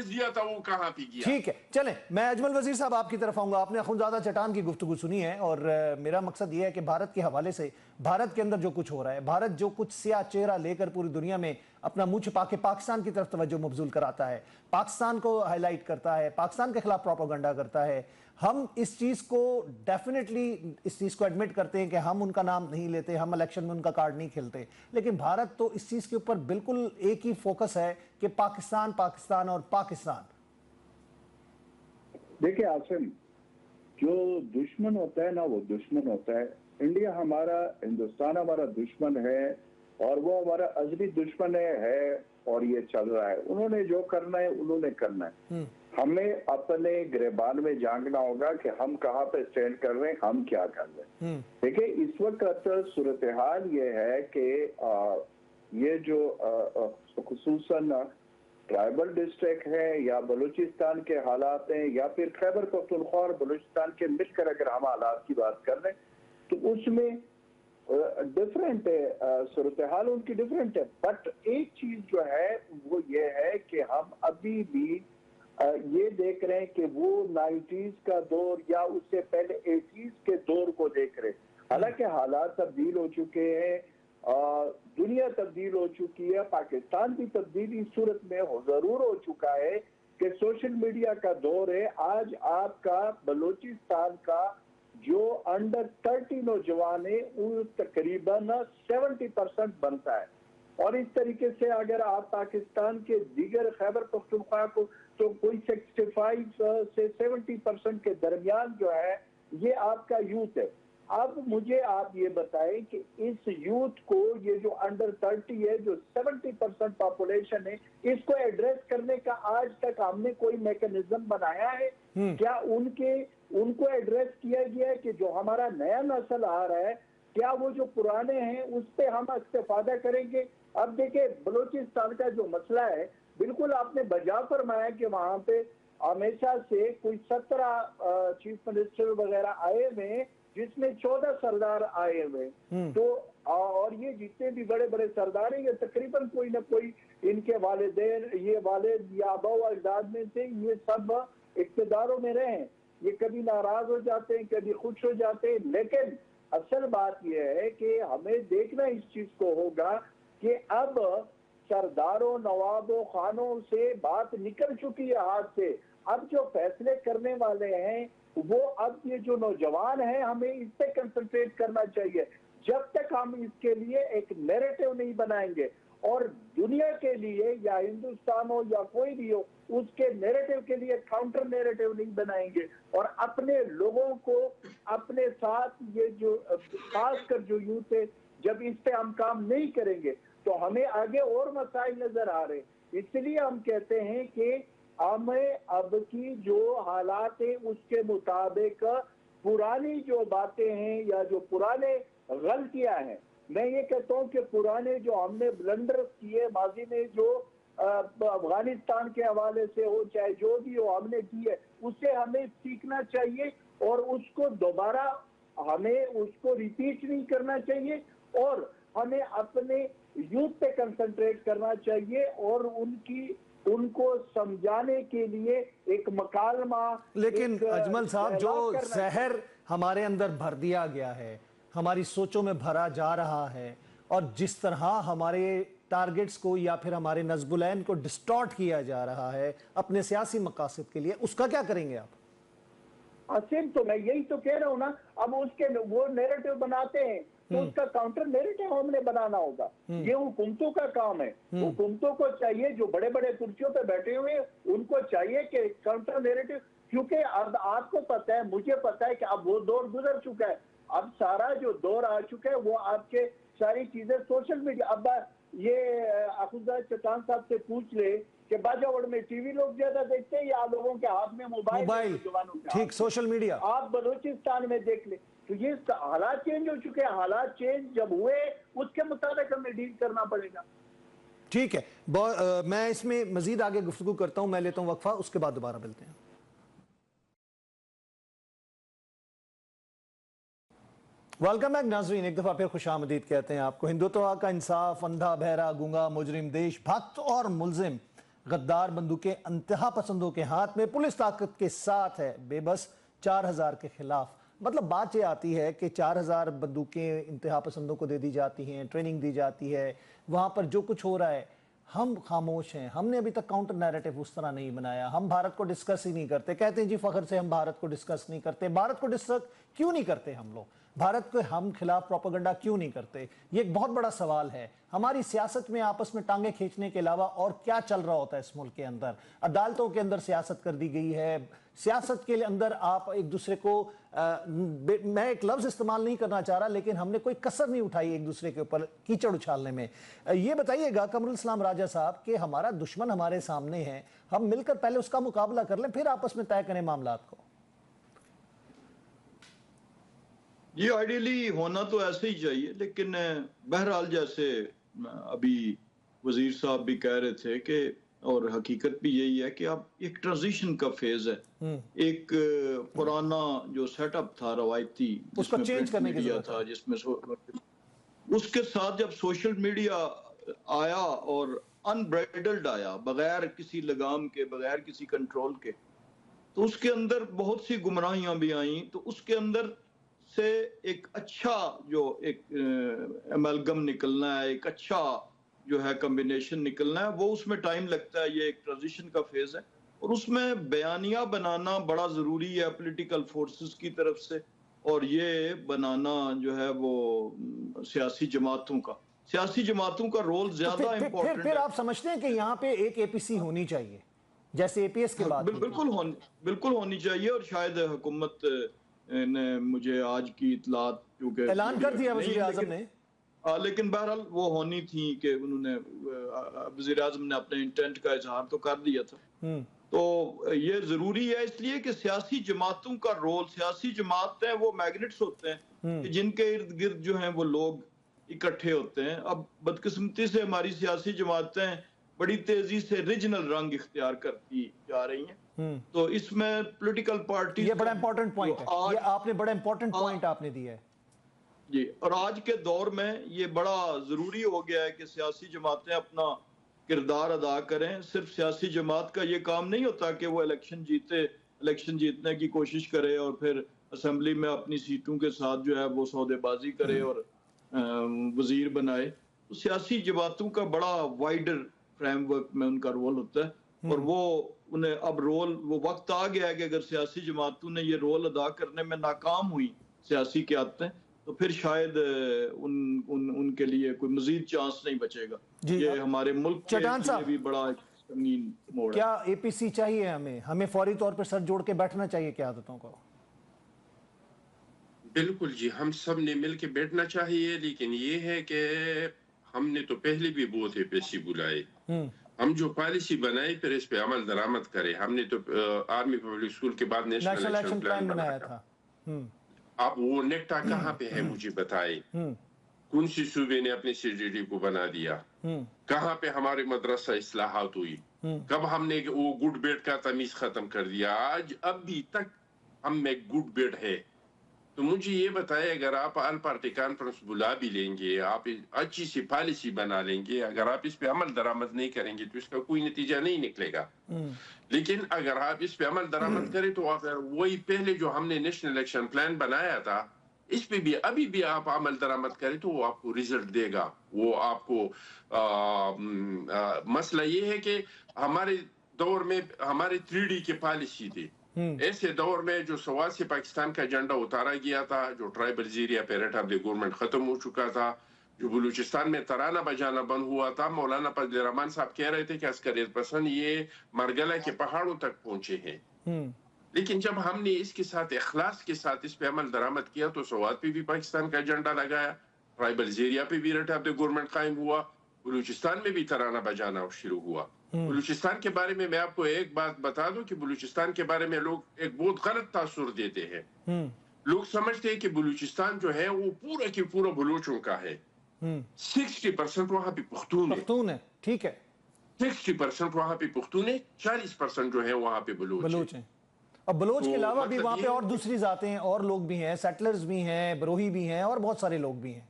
दिया था वो कहाँ पे गया? ठीक है, चलें मैं अजमल वजीर साहब आपकी तरफ आऊंगा। आपने अखुंज़ादा चट्टान की गुफ्तगू सुनी है और मेरा मकसद ये है कि भारत के हवाले से, भारत के अंदर जो कुछ हो रहा है, भारत जो कुछ सियाह चेहरा लेकर पूरी दुनिया में अपना मुंह छुपा के पाकिस्तान की तरफ तवज्जो मबजूल कराता है, पाकिस्तान को हाईलाइट करता है, पाकिस्तान के खिलाफ प्रोपेगेंडा करता है। हम इस चीज़ को डेफिनेटली इस चीज़ को एडमिट करते हैं कि हम उनका नाम नहीं लेते, हम इलेक्शन में उनका कार्ड नहीं खेलते, लेकिन भारत तो इस चीज़ के ऊपर बिल्कुल एक ही फोकस है कि पाकिस्तान, पाकिस्तान और पाकिस्तान। देखिए आसिम, जो दुश्मन होता है ना वो दुश्मन होता है। इंडिया हमारा, हिंदुस्तान हमारा दुश्मन है और वो हमारा अजली दुश्मन है और ये चल रहा है। उन्होंने जो करना है उन्होंने करना है। हमें अपने गिरबान में झांकना होगा कि हम कहाँ पे स्टैंड कर रहे हैं, हम क्या कर रहे हैं। देखिए इस वक्त सूरत हाल ये है कि ये जो खुसूसन ट्राइबल डिस्ट्रिक्ट है या बलूचिस्तान के हालात हैं या फिर खैबर पख्तूनख्वा और बलूचिस्तान के मिलकर अगर हम हालात की बात कर रहे हैं तो उसमें डिफरेंट है, सूरत हाल उनकी डिफरेंट है। बट एक चीज जो है वो ये है कि हम अभी भी ये देख रहे हैं कि वो 90s का दौर या उससे पहले 80s के दौर को देख रहे हैं। हालांकि हालात तब्दील हो चुके हैं, दुनिया तब्दील हो चुकी है, पाकिस्तान भी तब्दील इस सूरत में जरूर हो चुका है कि सोशल मीडिया का दौर है। आज आपका बलूचिस्तान का जो अंडर 30 नौजवान है वो तकरीबन 70% बनता है। और इस तरीके से अगर आप पाकिस्तान के दीगर खैबर पख्तूनख्वा को तो कोई 65 से 70% के दरमियान जो है ये आपका यूथ है। अब मुझे आप ये बताएं कि इस यूथ को, ये जो अंडर 30 है, जो 70% पॉपुलेशन है, इसको एड्रेस करने का आज तक हमने कोई मैकेनिज्म बनाया है? क्या उनको एड्रेस किया गया है कि जो हमारा नया नस्ल आ रहा है क्या वो जो पुराने हैं उस पे हम इस्तेफादा करेंगे? अब देखिए बलूचिस्तान का जो मसला है, बिल्कुल आपने बजा फरमाया कि वहां पे हमेशा से कोई 17 चीफ मिनिस्टर वगैरह आए हुए, जिसमें 14 सरदार आए हुए। तो और ये जितने भी बड़े बड़े सरदार हैं, ये तकरीबन कोई ना कोई इनके वालिदैन, ये वालिद या अबा अजदाद में से ये सब इक़्तिदारों में रहे हैं। ये कभी नाराज हो जाते हैं, कभी खुश हो जाते हैं, लेकिन असल बात यह है कि हमें देखना इस चीज को होगा कि अब सरदारों, नवाबों, खानों से बात निकल चुकी है हाथ से। अब जो फैसले करने वाले हैं वो, अब ये जो नौजवान हैं, हमें इस पे कंसंट्रेट करना चाहिए। जब तक हम इसके लिए एक नैरेटिव नहीं बनाएंगे और दुनिया के लिए, या हिंदुस्तान हो या कोई भी हो, उसके नैरेटिव के लिए काउंटर नैरेटिव नहीं बनाएंगे और अपने लोगों को अपने साथ, ये जो खासकर जो यूथ है, जब इस पे हम काम नहीं करेंगे तो हमें आगे और मसाइल नजर आ रहे हैं। इसलिए हम कहते हैं कि हमें अब की जो हालात है उसके मुताबिक पुरानी जो बातें हैं या जो पुराने गलतियां हैं, मैं ये कहता हूँ कि पुराने जो हमने ब्लंडर किए माजी में, जो अफगानिस्तान के हवाले से हो चाहे जो भी हो हमने की है, उससे हमें सीखना चाहिए और उसको दोबारा हमें उसको रिपीट नहीं करना चाहिए और हमें अपने यूथ पे कंसंट्रेट करना चाहिए और उनको समझाने के लिए एक मकालमा। लेकिन अजमल साहब, जो जहर हमारे अंदर भर दिया गया है, हमारी सोचों में भरा जा रहा है, और जिस तरह हमारे टारगेट्स को या फिर हमारे नज़्बुलैन को डिस्टॉर्ट किया जा रहा है अपने सियासी मकासद के लिए, उसका क्या करेंगे आप? आसिम, तो मैं यही तो कह रहा हूँ ना, अब उसके वो नैरेटिव बनाते हैं तो उसका काउंटर नैरेटिव हमने बनाना होगा। ये हुकूमतों का काम है। हुकूमतों को चाहिए, जो बड़े बड़े कुर्सियों पे बैठे हुए हैं, उनको चाहिए कि काउंटर नैरेटिव, क्योंकि अब आपको पता है, मुझे पता है कि अब वो दौर गुजर चुका है। अब सारा जो दौर आ चुका है वो आपके सारी चीजें सोशल मीडिया। अब ये अफजा चट्टान साहब से पूछ ले कि बाजावड़ में टीवी लोग ज्यादा देखते हैं या लोगों के हाथ में मोबाइल, ठीक, सोशल मीडिया। आप बलूचिस्तान में देख ले, तो ये हालात चेंज हो चुके हैं। हालात चेंज जब हुए उसके मुताबिक हमें डील करना पड़ेगा। ठीक है, मैं इसमें मजीद आगे गुफ्तगू करता हूं, मैं लेता हूं वक्फा, उसके बाद दोबारा मिलते हैं। वेलकम बैक नाजरीन, एक दफा फिर खुशामदीद कहते हैं आपको। हिंदुत्व का इंसाफ, अंधा बहरा गूंगा मुजरिम देशभक्त और मुलजिम गद्दार बंदूकें इंतहा पसंदों के हाथ में पुलिस ताकत के साथ है, बेबस 4000 के खिलाफ। मतलब बात ये आती है कि 4000 बंदूकें इंतहा पसंदों को दे दी जाती हैं, ट्रेनिंग दी जाती है, वहाँ पर जो कुछ हो रहा है हम खामोश हैं। हमने अभी तक काउंटर नैरेटिव उस तरह नहीं बनाया। हम भारत को डिस्कस ही नहीं करते। कहते हैं जी फखर से हम भारत को डिस्कस नहीं करते। भारत को डिस्कस क्यों नहीं करते हम लोग? भारत के हम खिलाफ प्रोपेगेंडा क्यों नहीं करते? ये एक बहुत बड़ा सवाल है। हमारी सियासत में आपस में टांगे खींचने के अलावा और क्या चल रहा होता है इस मुल्क के अंदर? अदालतों के अंदर सियासत कर दी गई है। सियासत के अंदर आप एक दूसरे को मैं एक लफ्ज इस्तेमाल नहीं करना चाह रहा, लेकिन हमने कोई कसर नहीं उठाई एक दूसरे के ऊपर कीचड़ उछालने में। ये बताइएगा कमरुल इस्लाम राजा साहब कि हमारा दुश्मन हमारे सामने है, हम मिलकर पहले उसका मुकाबला कर लें, फिर आपस में तय करें मामलात को। ये आइडियली होना तो ऐसे ही चाहिए, लेकिन बहरहाल जैसे अभी वजीर साहब भी कह रहे थे कि, और हकीकत भी यही है कि अब एक ट्रांजिशन का फेज है। एक पुराना जो सेटअप था रवायती, उसको चेंज करने की जरूरत था, जिसमें उसके साथ जब सोशल मीडिया आया और अनब्राइडल्ड आया, बगैर किसी लगाम के, बगैर किसी कंट्रोल के, तो उसके अंदर बहुत सी गुमराहियां भी आई। तो उसके अंदर से एक अच्छा जो एक अमलगम निकलना है, एक अच्छा जो है कॉम्बिनेशन निकलना है, वो उसमें टाइम लगता है। ये एक ट्रांजिशन का फेज है और उसमें बयानिया बनाना बड़ा जरूरी है पॉलिटिकल फोर्सेस की तरफ से, और ये बनाना जो है वो सियासी जमातों का रोल ज्यादा इम्पोर्टेंट है। फिर आप समझते हैं कि यहाँ पे एक एपीसी होनी चाहिए जैसे एपीएस के बाद? बिल्कुल होनी चाहिए, और शायद हुकूमत ने मुझे आज की इतलात क्योंकि ऐलान कर दिया वज़ीर आज़म ने, लेकिन बहरहाल वो होनी थी कि उन्होंने वज़ीर आज़म ने अपने इंटेंट का इजहार तो कर दिया था। तो ये जरूरी है इसलिए कि सियासी जमातों का रोल, सियासी जमातें वो मैग्नेट्स होते हैं कि जिनके इर्द गिर्द जो हैं वो लोग इकट्ठे होते हैं। अब बदकिस्मती से हमारी सियासी जमातें बड़ी तेजी से रीजनल रंग इख्तियार करती जा रही हैं। तो इसमें पॉलिटिकल पार्टी ये बड़ा इंपॉर्टेंट पॉइंट है, ये आपने बड़ा इंपॉर्टेंट पॉइंट आपने दिया है जी। और आज के दौर में ये बड़ा जरूरी हो गया है कि सियासी जमातें अपना किरदार अदा करें। सिर्फ सियासी जमात का ये काम नहीं होता कि वो इलेक्शन जीतने की कोशिश करे और फिर असेंबली में अपनी सीटों के साथ जो है वो सौदेबाजी करे और वजीर बनाए। तो सियासी जमातों का बड़ा वाइडर फ्रेमवर्क में उनका रोल होता है और वो उन्हें अब वो वक्त आ गया है कि अगर सियासी जमातों ने ये रोल अदा करने में नाकाम हुई सियासी क़यादतें, तो फिर शायद उनके लिए कोई मजीद चांस नहीं बचेगा। ये हमारे मुल्क के लिए भी बड़ा संगीन मोड़ है। क्या एपीसी चाहिए हमें फौरी तौर पर सर जोड़ के बैठना चाहिए क़यादतों को? बिल्कुल जी, हम सब ने मिल के बैठना चाहिए, लेकिन ये है कि हमने तो पहले भी बहुत एपीसी बुलाए। हम जो पॉलिसी बनाए फिर इस पे अमल दरामद करे। हमने तो आर्मी पब्लिक स्कूल के बाद नेशनल एक्शन प्लान बनाया था। अब वो नेक्टा कहाँ पे है मुझे बताए। कौन सी सूबे ने अपने सीडीडी को बना दिया? कहाँ पे हमारे मदरसा इस्लाहात हुई? कब हमने वो गुड बेड का तमीज खत्म कर दिया? आज अभी तक हम में गुड बेड है। तो मुझे ये बताए, अगर आप ऑल पार्टी कॉन्फ्रेंस बुला भी लेंगे, आप अच्छी सी पॉलिसी बना लेंगे, अगर आप इस पे अमल दरामद नहीं करेंगे तो इसका कोई नतीजा नहीं निकलेगा। लेकिन अगर आप इस पे अमल दरामद करें तो अगर वही पहले जो हमने नेशनल एक्शन प्लान बनाया था इस पे भी अभी भी आप अमल दरामद करें तो वो आपको रिजल्ट देगा। वो आपको मसला ये है कि हमारे दौर में हमारे 3D की पॉलिसी थी। ऐसे दौर में जो सवाल से पाकिस्तान का एजेंडा उतारा गया था, जो ट्राइबल एरिया पे रेट ऑफ द गवर्नमेंट खत्म हो चुका था, जो बलूचिस्तान में तराना बजाना बंद हुआ था, मौलाना फजल रहमान साहब कह रहे थे कि अस्करियत पसंद ये मरगला के पहाड़ों तक पहुंचे हैं। लेकिन जब हमने इसके साथ इखलास के साथ इस पे अमल दरामद किया तो सवात पे भी पाकिस्तान का एजेंडा लगाया, ट्राइबल एरिया पे भी रेट ऑफ द गवर्नमेंट कायम हुआ, बलूचिस्तान में भी तराना बजाना शुरू हुआ। बलूचिस्तान के बारे में मैं आपको एक बात बता दूं कि बलूचिस्तान के बारे में लोग एक बहुत गलत तासुर देते हैं। लोग समझते हैं कि बलूचिस्तान जो है वो पूरा की पूरा बलूचों का है। 60% वहां पे पख्तून है। ठीक है, 60% वहां पे पख्तून है, 40% जो है वहां पे बलूच है। और बलूच के अलावा भी वहां पे और दूसरी जातें हैं और लोग भी हैं, सेटलर्स भी हैं, बरोही भी हैं और बहुत सारे लोग भी हैं।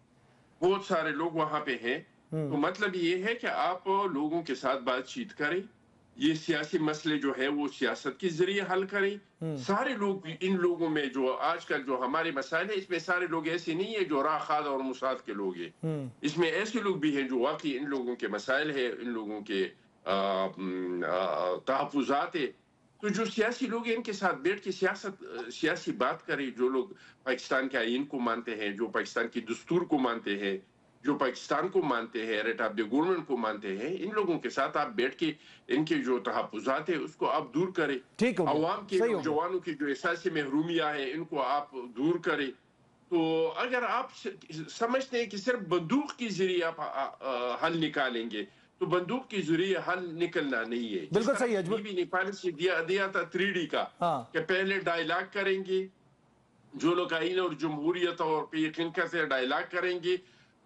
बहुत सारे लोग वहां पे हैं। तो मतलब ये है कि आप लोगों के साथ बातचीत करें, ये सियासी मसले जो है वो सियासत के जरिए हल करें। सारे लोग, इन लोगों में जो आजकल जो हमारे मसाइल है इसमें सारे लोग ऐसे नहीं है जो राखाद और मुसाद के लोग हैं। इसमें ऐसे लोग भी हैं जो वाकई इन लोगों के मसाइल है, इन लोगों के तहफ़्फ़ुज़ात है। तो जो सियासी लोग हैं इनके साथ बैठ के सियासी बात करें। जो लोग पाकिस्तान के आईन को मानते हैं, जो पाकिस्तान की दस्तूर को मानते हैं, जो पाकिस्तान को मानते हैं, रेट ऑफ द गवर्नमेंट को मानते हैं, इन लोगों के साथ आप बैठ के इनके जो तहफ़्फ़ुज़ात है उसको आप दूर करें। अवाम के नौजवानों की जो एहसास महरूमिया है इनको आप दूर करें। तो अगर आप समझते हैं कि सिर्फ बंदूक के जरिए आप हल निकालेंगे तो बंदूक के जरिए हल निकलना नहीं है। बिल्कुल सही है। बीबी नेपाल से दिया था 3D का कि पहले डायलॉग करेंगे, जो लोग आईन और जमहूरियत और पे यकीन करते हैं डायलॉग करेंगे,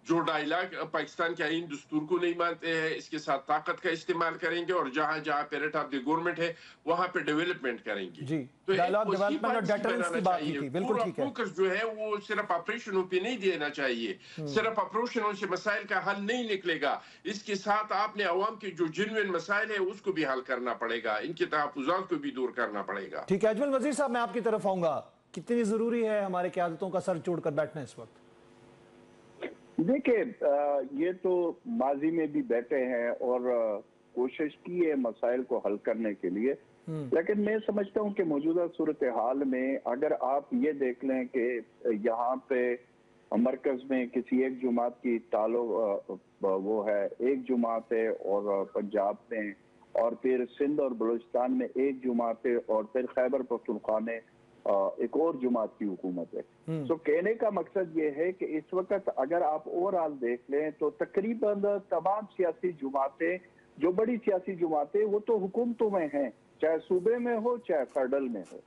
जो डायलॉग पाकिस्तान के आईन दस्तूर को नहीं मानते हैं इसके साथ ताकत का इस्तेमाल करेंगे और जहां जहां पे रेट ऑफ द गवर्नमेंट है वहां पे डेवलपमेंट करेंगे। जी, तो डायलॉग डेवलपमेंट और डेटरेंस की बात की थी, बिल्कुल ठीक है। फोकस जो है वो सिर्फ ऑपरेशनों पे नहीं देना चाहिए। सिर्फ ऑपरेशनों से मसाइल का हल नहीं निकलेगा, इसके साथ आपने अवाम के जो जेन्युइन मसाइल है उसको भी हल करना पड़ेगा, इनके तहफ़्फ़ुज़ात को भी दूर करना पड़ेगा। ठीक है अजमल वजीर साहब, मैं आपकी तरफ आऊंगा। कितनी जरूरी है हमारे क़यादतों का सर जोड़कर बैठना इस वक्त? देखिए, ये तो माजी में भी बैठे हैं और कोशिश की है मसाइल को हल करने के लिए, लेकिन मैं समझता हूँ कि मौजूदा सूरत हाल में अगर आप ये देख लें कि यहाँ पे मरकज में किसी एक जुमात की वो है, एक जुमात है और पंजाब में और फिर सिंध और बलूचिस्तान में एक जुमात है और फिर खैबर पख्तूनख्वा में एक और जुमात की हुकूमत है। तो कहने का मकसद ये है कि इस वक्त अगर आप ओवरऑल देख लें तो तकरीबन तमाम सियासी जुमातें, जो बड़ी सियासी जुमातें वो तो हुकूमतों में हैं, चाहे सूबे में हो चाहे फेडरल में हो।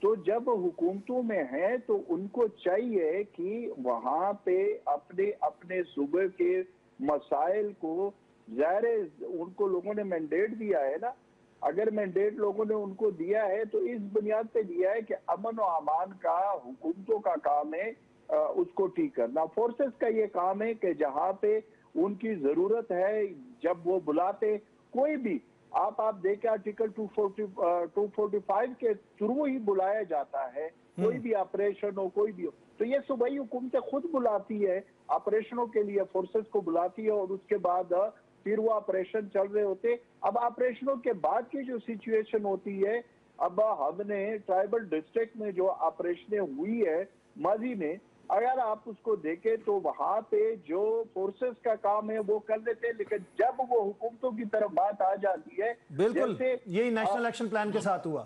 तो जब हुकूमतों में है तो उनको चाहिए कि वहां पे अपने अपने सूबे के मसाइल को, ज़ाहिर उनको लोगों ने मैंडेट दिया है ना, अगर मैंडेट लोगों ने उनको दिया है तो इस बुनियाद पे दिया है कि अमन और अमान का हुकूमतों का काम है उसको ठीक करना। फोर्सेस का ये काम है कि जहाँ पे उनकी जरूरत है, जब वो बुलाते कोई भी, आप देखें आर्टिकल 245 के थ्रू ही बुलाया जाता है, कोई भी ऑपरेशन हो, कोई भी हो। तो ये सूबाई हुकूमतें खुद बुलाती है ऑपरेशनों के लिए, फोर्सेस को बुलाती है और उसके बाद फिर वो ऑपरेशन चल रहे होते। अब ऑपरेशनों के बाद की जो सिचुएशन होती है, अब हमने ट्राइबल डिस्ट्रिक्ट में जो ऑपरेशनें हुई है माजी में, अगर आप उसको देखें तो वहां पे जो फोर्सेस का काम है वो कर लेते हैं, लेकिन जब वो हुकूमतों की तरफ बात आ जाती है, बिल्कुल यही नेशनल एक्शन प्लान के साथ हुआ,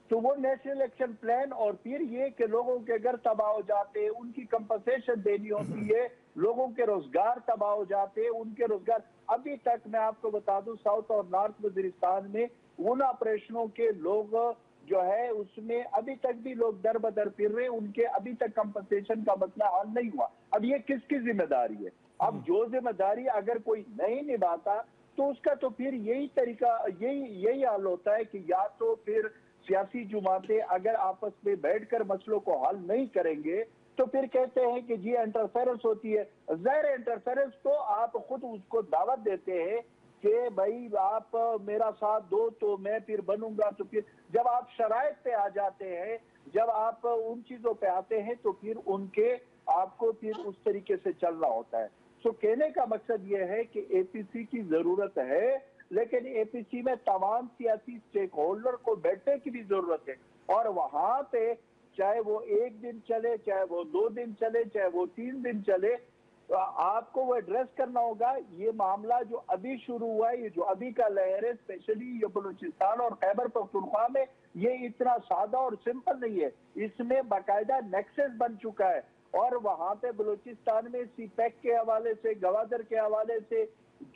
तो वो नेशनल एक्शन प्लान और फिर ये कि लोगों के घर तबाह हो जाते हैं, उनकी कंपनसेशन देनी होती है, लोगों के रोजगार तबाह हो जाते हैं, उनके रोजगार। अभी तक मैं आपको बता दूं साउथ और नॉर्थ वजीरिस्तान में उन ऑपरेशनों के लोग जो है उसमें अभी तक भी लोग दर बदर फिर रहे, उनके अभी तक कंपनसेशन का मसला हल नहीं हुआ। अब ये किसकी जिम्मेदारी है? अब जो जिम्मेदारी अगर कोई नहीं निभाता तो उसका तो फिर यही तरीका, यही हाल होता है कि या तो फिर सियासी जमातें अगर आपस में बैठकर मसलों को हल नहीं करेंगे तो फिर कहते हैं कि जी इंटरफेरेंस होती है। ज़ाहिर इंटरफेरेंस तो आप खुद उसको दावत देते हैं कि भाई आप मेरा साथ दो तो मैं फिर बनूंगा। तो फिर जब आप शराइत पे आ जाते हैं, जब आप उन चीजों पे आते हैं तो फिर उनके आपको फिर उस तरीके से चलना होता है। सो कहने का मकसद ये है कि एपीसी की जरूरत है, लेकिन एपीसी में तमाम सियासी स्टेक होल्डर को बैठने की भी जरूरत है और वहां पे चाहे वो 1 दिन चले, चाहे वो 2 दिन चले, चाहे वो 3 दिन चले, आपको वो एड्रेस करना होगा। ये मामला जो अभी शुरू हुआ है, ये जो अभी का लहर है, स्पेशली ये बलूचिस्तान और खैबर पख्तूनख्वा में, ये इतना सादा और सिंपल नहीं है, इसमें बाकायदा नेक्सस बन चुका है। और वहां पे बलूचिस्तान में सीपैक के हवाले से, गवादर के हवाले से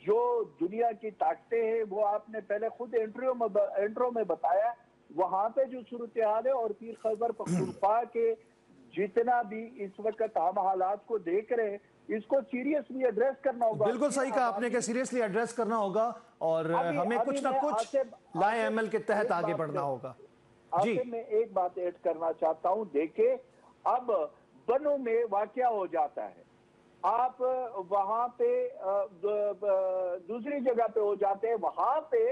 जो दुनिया की ताकतें हैं वो आपने पहले खुद इंट्रो में बताया, वहां पे जो सूरत हाल है और फिर खैबर पख्तूनख्वा के जितना भी इस वक्त हम हालात को देख रहे हैं, इसको सीरियसली एड्रेस करना होगा। बिल्कुल सही कहा आपने कि सीरियसली एड्रेस करना होगा और हमें कुछ ना कुछ लाए अमल के तहत आगे बढ़ना होगा। जी, मैं एक बात ऐड करना चाहता हूं। देखे अब बनों में वाकया हो जाता है, आप वहां पे दूसरी जगह पे हो जाते हैं, वहां पे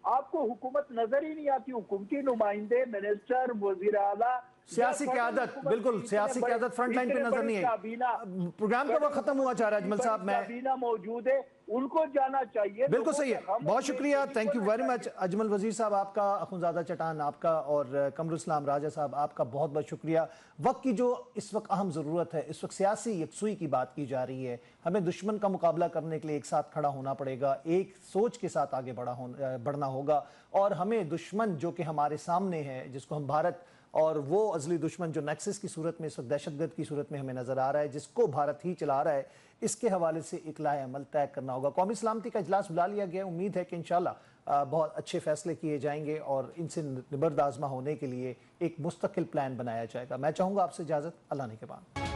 आपको हुकूमत नजर ही नहीं आती, हुकूमती नुमाइंदे, मिनिस्टर, वजीर आला, सियासी क़यादत, बिल्कुल सियासी क़यादत फ्रंट लाइन पे नजर नहीं आई। प्रोग्राम का वक्त खत्म हुआ चाह रहा है अजमल साहब, मैं मौजूद है, उनको जाना चाहिए। बिल्कुल सही है, बहुत शुक्रिया, thank you very much Ajmal वजीर साहब आपका, अखुनज़ादा चटान आपका और कमरुस्लाम राजा साहब आपका बहुत बहुत शुक्रिया। वक्त की जो इस वक्त अहम ज़रूरत है, इस वक्त सियासी यकसुई की बात की जा रही है, हमें दुश्मन का मुकाबला करने के लिए एक साथ खड़ा होना पड़ेगा, एक सोच के साथ आगे बढ़ना होगा और हमें दुश्मन जो कि हमारे सामने है, जिसको हम भारत और वो अजली दुश्मन जो नेक्सस की सूरत में, इस वक्त दहशतगर्द की सूरत में हमें नजर आ रहा है, जिसको भारत ही चला रहा है, इसके हवाले से एक लाए अमल तय करना होगा। कौमी सलामती का इजलास बुला लिया गया, उम्मीद है कि इंशाल्लाह बहुत अच्छे फैसले किए जाएंगे और इनसे निबर्द आज़मा होने के लिए एक मुस्तकिल प्लान बनाया जाएगा। मैं चाहूँगा आपसे इजाज़त, अल्लाह ने के बाद।